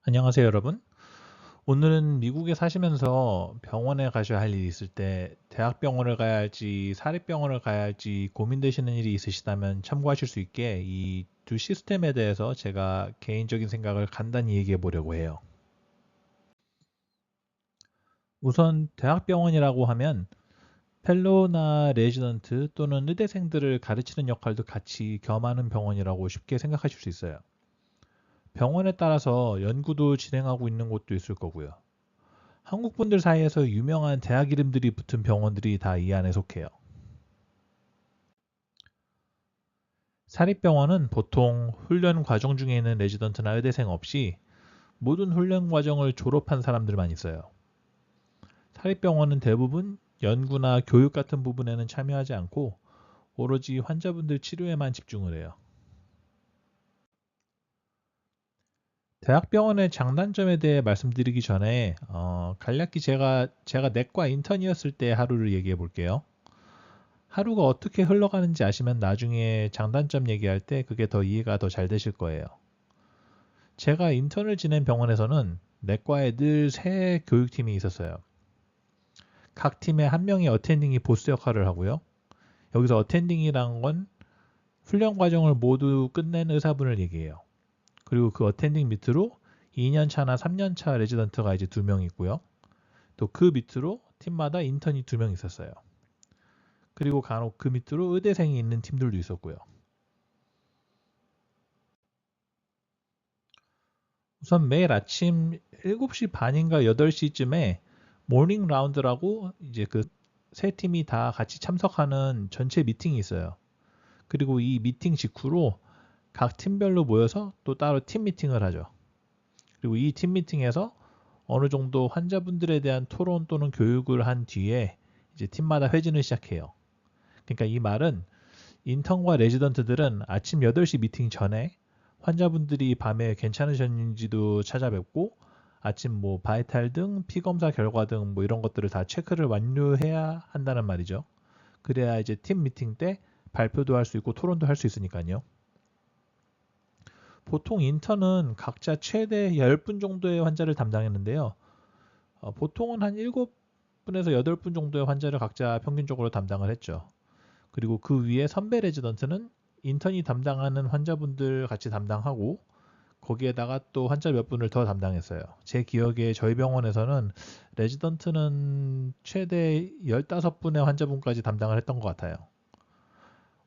안녕하세요, 여러분. 오늘은 미국에 사시면서 병원에 가셔야 할 일이 있을 때 대학병원을 가야 할지 사립병원을 가야 할지 고민되시는 일이 있으시다면 참고하실 수 있게 이 두 시스템에 대해서 제가 개인적인 생각을 간단히 얘기해 보려고 해요. 우선 대학병원이라고 하면 펠로나 레지던트 또는 의대생들을 가르치는 역할도 같이 겸하는 병원이라고 쉽게 생각하실 수 있어요. 병원에 따라서 연구도 진행하고 있는 곳도 있을 거고요. 한국 분들 사이에서 유명한 대학 이름들이 붙은 병원들이 다 이 안에 속해요. 사립병원은 보통 훈련 과정 중에 있는 레지던트나 의대생 없이 모든 훈련 과정을 졸업한 사람들만 있어요. 사립병원은 대부분 연구나 교육 같은 부분에는 참여하지 않고 오로지 환자분들 치료에만 집중을 해요. 대학병원의 장단점에 대해 말씀드리기 전에 간략히 제가 내과 인턴이었을 때 하루를 얘기해 볼게요. 하루가 어떻게 흘러가는지 아시면 나중에 장단점 얘기할 때 그게 더 이해가 더 잘 되실 거예요. 제가 인턴을 지낸 병원에서는 내과에 늘 세 교육팀이 있었어요. 각 팀에 한 명의 어텐딩이 보스 역할을 하고요. 여기서 어텐딩이란 건 훈련 과정을 모두 끝낸 의사분을 얘기해요. 그리고 그 어텐딩 밑으로 2년 차나 3년 차 레지던트가 이제 2명 있고요. 또 그 밑으로 팀마다 인턴이 2명 있었어요. 그리고 간혹 그 밑으로 의대생이 있는 팀들도 있었고요. 우선 매일 아침 7시 반인가 8시쯤에 모닝 라운드라고 이제 그 세 팀이 다 같이 참석하는 전체 미팅이 있어요. 그리고 이 미팅 직후로 각 팀별로 모여서 또 따로 팀 미팅을 하죠. 그리고 이 팀 미팅에서 어느 정도 환자분들에 대한 토론 또는 교육을 한 뒤에 이제 팀마다 회진을 시작해요. 그러니까 이 말은 인턴과 레지던트들은 아침 8시 미팅 전에 환자분들이 밤에 괜찮으셨는지도 찾아뵙고 아침 뭐 바이탈 등 피검사 결과 등 뭐 이런 것들을 다 체크를 완료해야 한다는 말이죠. 그래야 이제 팀 미팅 때 발표도 할 수 있고 토론도 할 수 있으니까요. 보통 인턴은 각자 최대 10분 정도의 환자를 담당했는데요. 보통은 한 7분에서 8분 정도의 환자를 각자 평균적으로 담당을 했죠. 그리고 그 위에 선배 레지던트는 인턴이 담당하는 환자분들 같이 담당하고 거기에다가 또 환자 몇 분을 더 담당했어요. 제 기억에 저희 병원에서는 레지던트는 최대 15분의 환자분까지 담당을 했던 것 같아요.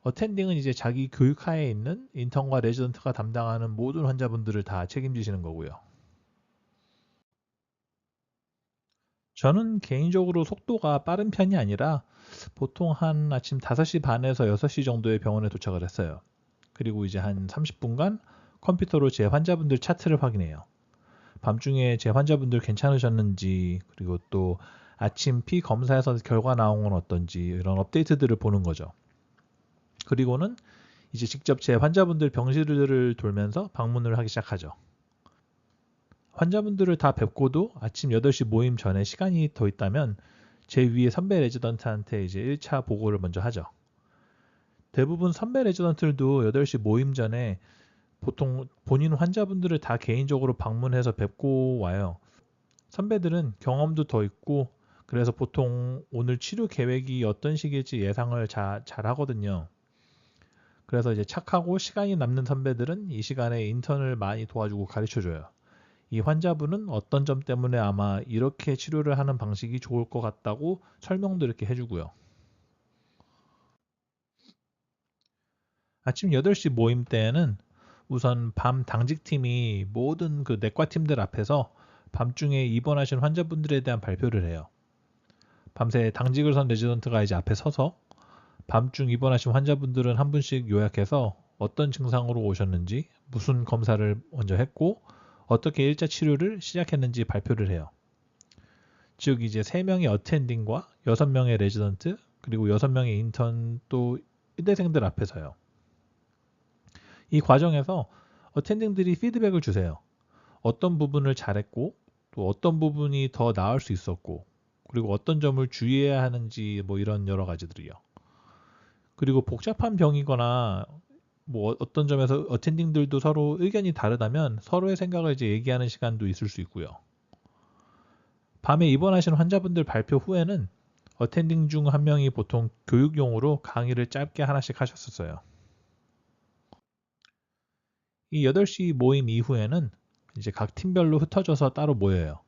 어텐딩은 이제 자기 교육하에 있는 인턴과 레지던트가 담당하는 모든 환자분들을 다 책임지시는 거고요. 저는 개인적으로 속도가 빠른 편이 아니라 보통 한 아침 5시 반에서 6시 정도에 병원에 도착을 했어요. 그리고 이제 한 30분간 컴퓨터로 제 환자분들 차트를 확인해요. 밤중에 제 환자분들 괜찮으셨는지, 그리고 또 아침 피 검사에서 결과 나온 건 어떤지, 이런 업데이트들을 보는 거죠. 그리고는 이제 직접 제 환자분들 병실을 돌면서 방문을 하기 시작하죠. 환자분들을 다 뵙고도 아침 8시 모임 전에 시간이 더 있다면 제 위에 선배 레지던트한테 이제 1차 보고를 먼저 하죠. 대부분 선배 레지던트들도 8시 모임 전에 보통 본인 환자분들을 다 개인적으로 방문해서 뵙고 와요. 선배들은 경험도 더 있고 그래서 보통 오늘 치료 계획이 어떤 식일지 예상을 잘 하거든요. 그래서 이제 착하고 시간이 남는 선배들은 이 시간에 인턴을 많이 도와주고 가르쳐 줘요. 이 환자분은 어떤 점 때문에 아마 이렇게 치료를 하는 방식이 좋을 것 같다고 설명도 이렇게 해주고요. 아침 8시 모임 때에는 우선 밤 당직팀이 모든 그 내과팀들 앞에서 밤중에 입원하신 환자분들에 대한 발표를 해요. 밤새 당직을 선 레지던트가 이제 앞에 서서 밤중 입원하신 환자분들은 한 분씩 요약해서 어떤 증상으로 오셨는지, 무슨 검사를 먼저 했고, 어떻게 일자 치료를 시작했는지 발표를 해요. 즉 이제 3명의 어텐딩과 6명의 레지던트, 그리고 6명의 인턴 또 의대생들 앞에서요. 이 과정에서 어텐딩들이 피드백을 주세요. 어떤 부분을 잘했고, 또 어떤 부분이 더 나을 수 있었고, 그리고 어떤 점을 주의해야 하는지 뭐 이런 여러 가지들이요. 그리고 복잡한 병이거나 뭐 어떤 점에서 어텐딩들도 서로 의견이 다르다면 서로의 생각을 이제 얘기하는 시간도 있을 수 있고요. 밤에 입원하신 환자분들 발표 후에는 어텐딩 중 한 명이 보통 교육용으로 강의를 짧게 하나씩 하셨었어요. 이 8시 모임 이후에는 이제 각 팀별로 흩어져서 따로 모여요.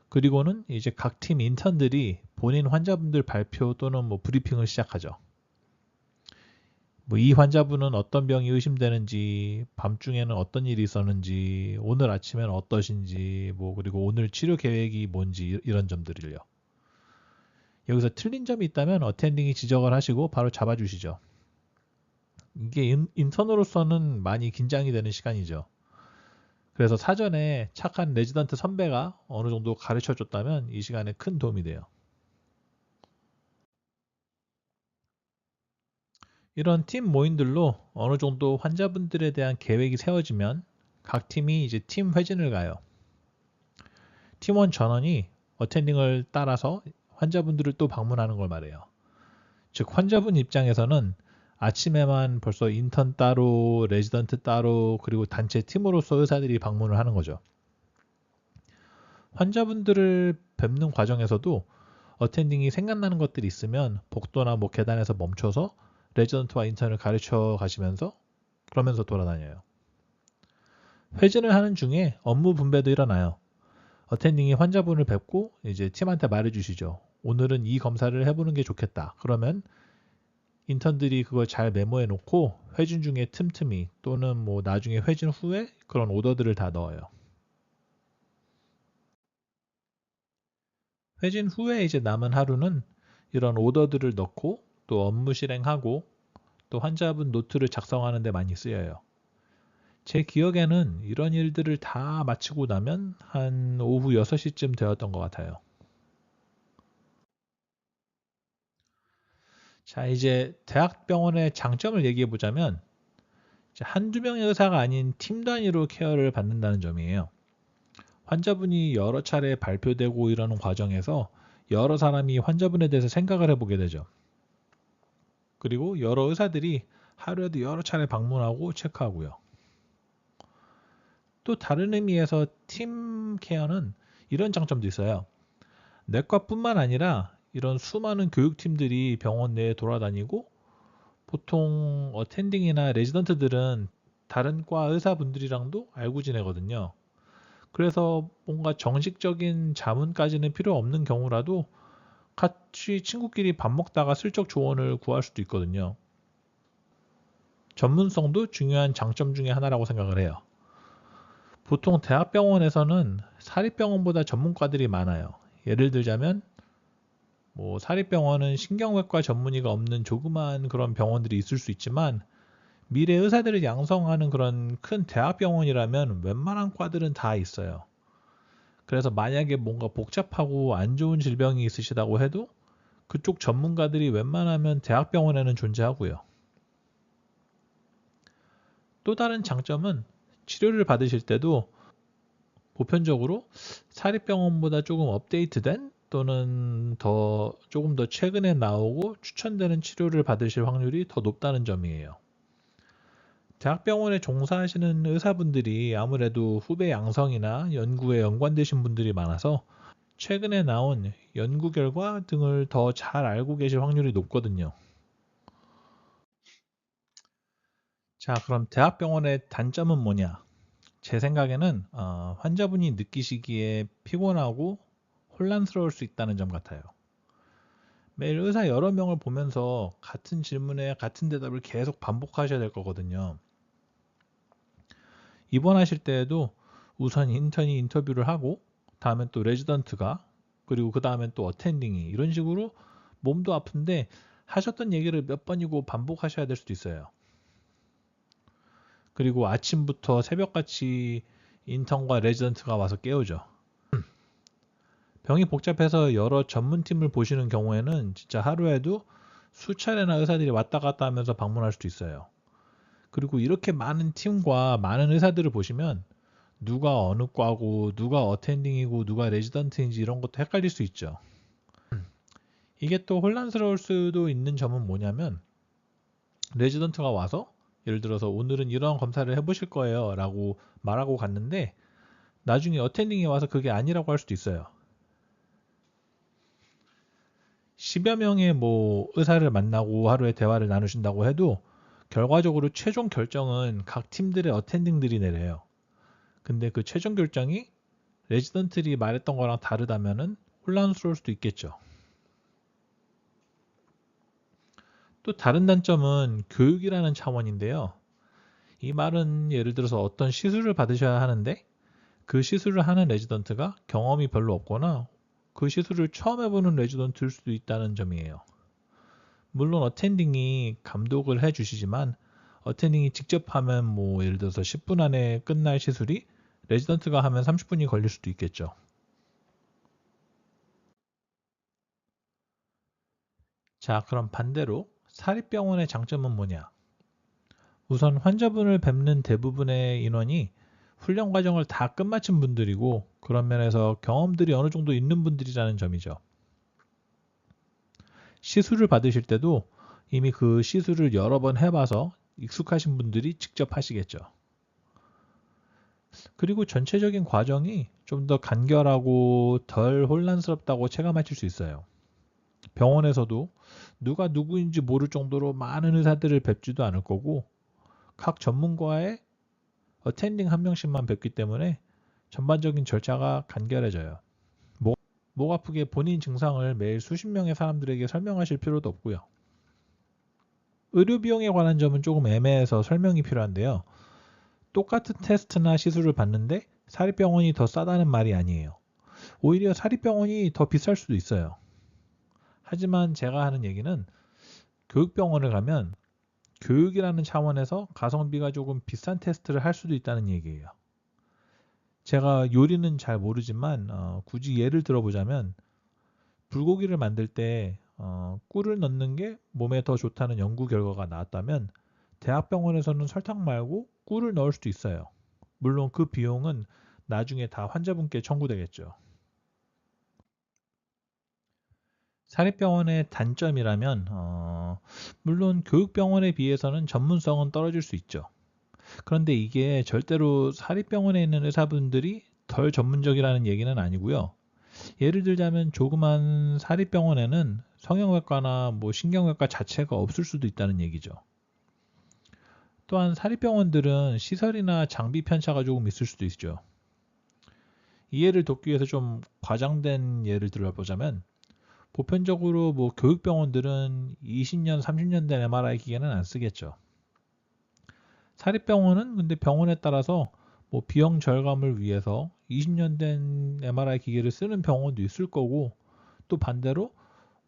그리고는 이제 각 팀 인턴들이 본인 환자분들 발표 또는 뭐 브리핑을 시작하죠. 뭐 이 환자분은 어떤 병이 의심되는지, 밤중에는 어떤 일이 있었는지, 오늘 아침에는 어떠신지, 뭐 그리고 오늘 치료 계획이 뭔지 이런 점들을요. 여기서 틀린 점이 있다면 어텐딩이 지적을 하시고 바로 잡아주시죠. 이게 인턴으로서는 많이 긴장이 되는 시간이죠. 그래서 사전에 착한 레지던트 선배가 어느 정도 가르쳐 줬다면 이 시간에 큰 도움이 돼요. 이런 팀 모임들로 어느 정도 환자분들에 대한 계획이 세워지면 각 팀이 이제 팀 회진을 가요. 팀원 전원이 어텐딩을 따라서 환자분들을 또 방문하는 걸 말해요. 즉 환자분 입장에서는 아침에만 벌써 인턴 따로, 레지던트 따로, 그리고 단체 팀으로서 의사들이 방문을 하는 거죠. 환자분들을 뵙는 과정에서도 어텐딩이 생각나는 것들이 있으면 복도나 뭐 계단에서 멈춰서 레지던트와 인턴을 가르쳐 가시면서 그러면서 돌아다녀요. 회진을 하는 중에 업무 분배도 일어나요. 어텐딩이 환자분을 뵙고 이제 팀한테 말해주시죠. 오늘은 이 검사를 해보는 게 좋겠다. 그러면 인턴들이 그걸 잘 메모해 놓고 회진 중에 틈틈이 또는 뭐 나중에 회진 후에 그런 오더들을 다 넣어요. 회진 후에 이제 남은 하루는 이런 오더들을 넣고 또 업무 실행하고 또 환자분 노트를 작성하는 데 많이 쓰여요. 제 기억에는 이런 일들을 다 마치고 나면 한 오후 6시쯤 되었던 것 같아요. 자, 이제 대학병원의 장점을 얘기해 보자면 한두 명의 의사가 아닌 팀 단위로 케어를 받는다는 점이에요. 환자분이 여러 차례 발표되고 이러는 과정에서 여러 사람이 환자분에 대해서 생각을 해보게 되죠. 그리고 여러 의사들이 하루에도 여러 차례 방문하고 체크하고요. 또 다른 의미에서 팀 케어는 이런 장점도 있어요. 내과뿐만 아니라 이런 수많은 교육팀들이 병원 내에 돌아다니고 보통 어텐딩이나 레지던트들은 다른 과 의사분들이랑도 알고 지내거든요. 그래서 뭔가 정식적인 자문까지는 필요 없는 경우라도 같이 친구끼리 밥 먹다가 슬쩍 조언을 구할 수도 있거든요. 전문성도 중요한 장점 중에 하나라고 생각을 해요. 보통 대학병원에서는 사립병원보다 전문과들이 많아요. 예를 들자면 뭐 사립병원은 신경외과 전문의가 없는 조그마한 그런 병원들이 있을 수 있지만 미래 의사들을 양성하는 그런 큰 대학병원이라면 웬만한 과들은 다 있어요. 그래서 만약에 뭔가 복잡하고 안 좋은 질병이 있으시다고 해도 그쪽 전문가들이 웬만하면 대학병원에는 존재하고요. 또 다른 장점은 치료를 받으실 때도 보편적으로 사립병원보다 조금 업데이트된 또는 조금 더 최근에 나오고 추천되는 치료를 받으실 확률이 더 높다는 점이에요. 대학병원에 종사하시는 의사분들이 아무래도 후배 양성이나 연구에 연관되신 분들이 많아서 최근에 나온 연구 결과 등을 더 잘 알고 계실 확률이 높거든요. 자, 그럼 대학병원의 단점은 뭐냐? 제 생각에는 환자분이 느끼시기에 피곤하고 혼란스러울 수 있다는 점 같아요. 매일 의사 여러 명을 보면서 같은 질문에 같은 대답을 계속 반복하셔야 될 거거든요. 입원하실 때에도 우선 인턴이 인터뷰를 하고 다음엔 또 레지던트가 그리고 그 다음엔 또 어텐딩이 이런 식으로 몸도 아픈데 하셨던 얘기를 몇 번이고 반복하셔야 될 수도 있어요. 그리고 아침부터 새벽같이 인턴과 레지던트가 와서 깨우죠. 병이 복잡해서 여러 전문팀을 보시는 경우에는 진짜 하루에도 수차례나 의사들이 왔다 갔다 하면서 방문할 수도 있어요. 그리고 이렇게 많은 팀과 많은 의사들을 보시면 누가 어느 과고 누가 어텐딩이고 누가 레지던트인지 이런 것도 헷갈릴 수 있죠. 이게 또 혼란스러울 수도 있는 점은 뭐냐면 레지던트가 와서 예를 들어서 오늘은 이런 검사를 해보실 거예요 라고 말하고 갔는데 나중에 어텐딩이 와서 그게 아니라고 할 수도 있어요. 10여 명의 뭐 의사를 만나고 하루에 대화를 나누신다고 해도 결과적으로 최종 결정은 각 팀들의 어텐딩들이 내려요. 근데 그 최종 결정이 레지던트들이 말했던 거랑 다르다면은 혼란스러울 수도 있겠죠. 또 다른 단점은 교육이라는 차원인데요. 이 말은 예를 들어서 어떤 시술을 받으셔야 하는데 그 시술을 하는 레지던트가 경험이 별로 없거나 그 시술을 처음 해보는 레지던트일 수도 있다는 점이에요. 물론 어텐딩이 감독을 해주시지만 어텐딩이 직접 하면 뭐 예를 들어서 10분 안에 끝날 시술이 레지던트가 하면 30분이 걸릴 수도 있겠죠. 자, 그럼 반대로 사립병원의 장점은 뭐냐? 우선 환자분을 뵙는 대부분의 인원이 훈련 과정을 다 끝마친 분들이고 그런 면에서 경험들이 어느 정도 있는 분들이라는 점이죠. 시술을 받으실 때도 이미 그 시술을 여러 번 해봐서 익숙하신 분들이 직접 하시겠죠. 그리고 전체적인 과정이 좀 더 간결하고 덜 혼란스럽다고 체감하실 수 있어요. 병원에서도 누가 누구인지 모를 정도로 많은 의사들을 뵙지도 않을 거고 각 전문가의 어텐딩 한 명씩만 뵙기 때문에 전반적인 절차가 간결해져요. 목 아프게 본인 증상을 매일 수십 명의 사람들에게 설명하실 필요도 없고요. 의료 비용에 관한 점은 조금 애매해서 설명이 필요한데요. 똑같은 테스트나 시술을 받는데 사립병원이 더 싸다는 말이 아니에요. 오히려 사립병원이 더 비쌀 수도 있어요. 하지만 제가 하는 얘기는 교육병원을 가면 교육이라는 차원에서 가성비가 조금 비싼 테스트를 할 수도 있다는 얘기예요. 제가 요리는 잘 모르지만 굳이 예를 들어보자면 불고기를 만들 때 꿀을 넣는 게 몸에 더 좋다는 연구 결과가 나왔다면 대학병원에서는 설탕 말고 꿀을 넣을 수도 있어요. 물론 그 비용은 나중에 다 환자분께 청구되겠죠. 사립병원의 단점이라면 물론 교육병원에 비해서는 전문성은 떨어질 수 있죠. 그런데 이게 절대로 사립병원에 있는 의사분들이 덜 전문적이라는 얘기는 아니고요. 예를 들자면 조그만 사립병원에는 성형외과나 뭐 신경외과 자체가 없을 수도 있다는 얘기죠. 또한 사립병원들은 시설이나 장비 편차가 조금 있을 수도 있죠. 이해를 돕기 위해서 좀 과장된 예를 들어보자면 보편적으로 뭐 교육병원들은 20년, 30년 된 MRI 기계는 안 쓰겠죠. 사립병원은 근데 병원에 따라서 뭐 비용 절감을 위해서 20년 된 MRI 기계를 쓰는 병원도 있을 거고 또 반대로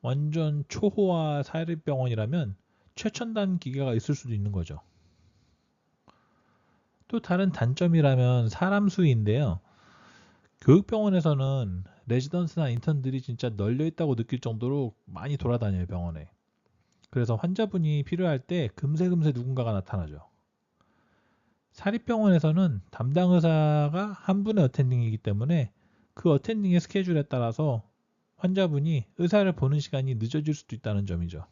완전 초호화 사립병원이라면 최첨단 기계가 있을 수도 있는 거죠. 또 다른 단점이라면 사람 수인데요. 교육병원에서는 레지던스나 인턴들이 진짜 널려 있다고 느낄 정도로 많이 돌아다녀요, 병원에. 그래서 환자분이 필요할 때 금세금세 누군가가 나타나죠. 사립병원에서는 담당 의사가 한 분의 어텐딩이기 때문에 그 어텐딩의 스케줄에 따라서 환자분이 의사를 보는 시간이 늦어질 수도 있다는 점이죠.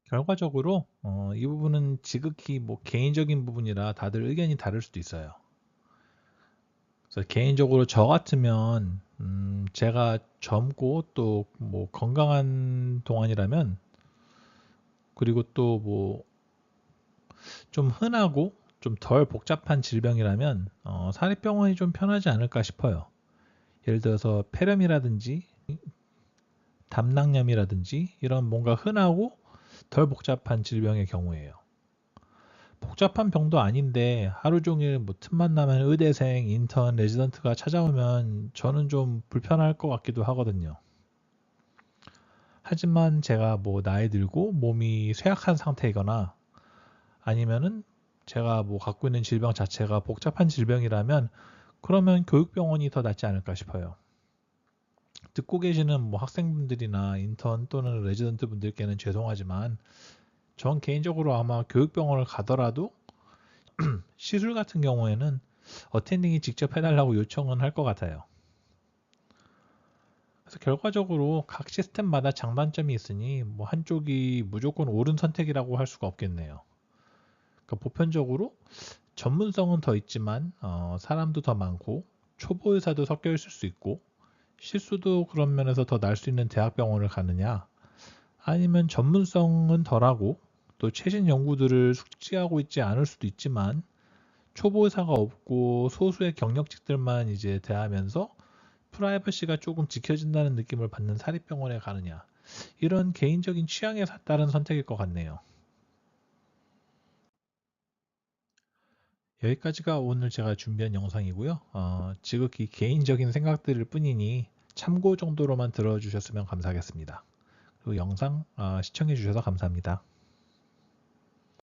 결과적으로 이 부분은 지극히 뭐 개인적인 부분이라 다들 의견이 다를 수도 있어요. 그래서 개인적으로 저 같으면 제가 젊고 또 뭐 건강한 동안이라면 그리고 또 뭐 좀 흔하고 좀 덜 복잡한 질병이라면 사립병원이 좀 편하지 않을까 싶어요. 예를 들어서 폐렴이라든지 담낭염이라든지 이런 뭔가 흔하고 덜 복잡한 질병의 경우에요. 복잡한 병도 아닌데 하루 종일 뭐 틈만 나면 의대생, 인턴, 레지던트가 찾아오면 저는 좀 불편할 것 같기도 하거든요. 하지만 제가 뭐 나이 들고 몸이 쇠약한 상태이거나 아니면은 제가 뭐 갖고 있는 질병 자체가 복잡한 질병이라면 그러면 교육병원이 더 낫지 않을까 싶어요. 듣고 계시는 뭐 학생분들이나 인턴 또는 레지던트 분들께는 죄송하지만 전 개인적으로 아마 교육병원을 가더라도 시술 같은 경우에는 어텐딩이 직접 해달라고 요청은 할 것 같아요. 그래서 결과적으로 각 시스템마다 장단점이 있으니 뭐 한쪽이 무조건 옳은 선택이라고 할 수가 없겠네요. 그러니까 보편적으로 전문성은 더 있지만 사람도 더 많고 초보 의사도 섞여 있을 수 있고 실수도 그런 면에서 더 날 수 있는 대학병원을 가느냐, 아니면 전문성은 덜하고 또 최신 연구들을 숙지하고 있지 않을 수도 있지만 초보 의사가 없고 소수의 경력직들만 이제 대하면서 프라이버시가 조금 지켜진다는 느낌을 받는 사립병원에 가느냐, 이런 개인적인 취향에 따른 선택일 것 같네요. 여기까지가 오늘 제가 준비한 영상이고요. 지극히 개인적인 생각들일 뿐이니 참고 정도로만 들어주셨으면 감사하겠습니다. 그리고 영상 시청해 주셔서 감사합니다.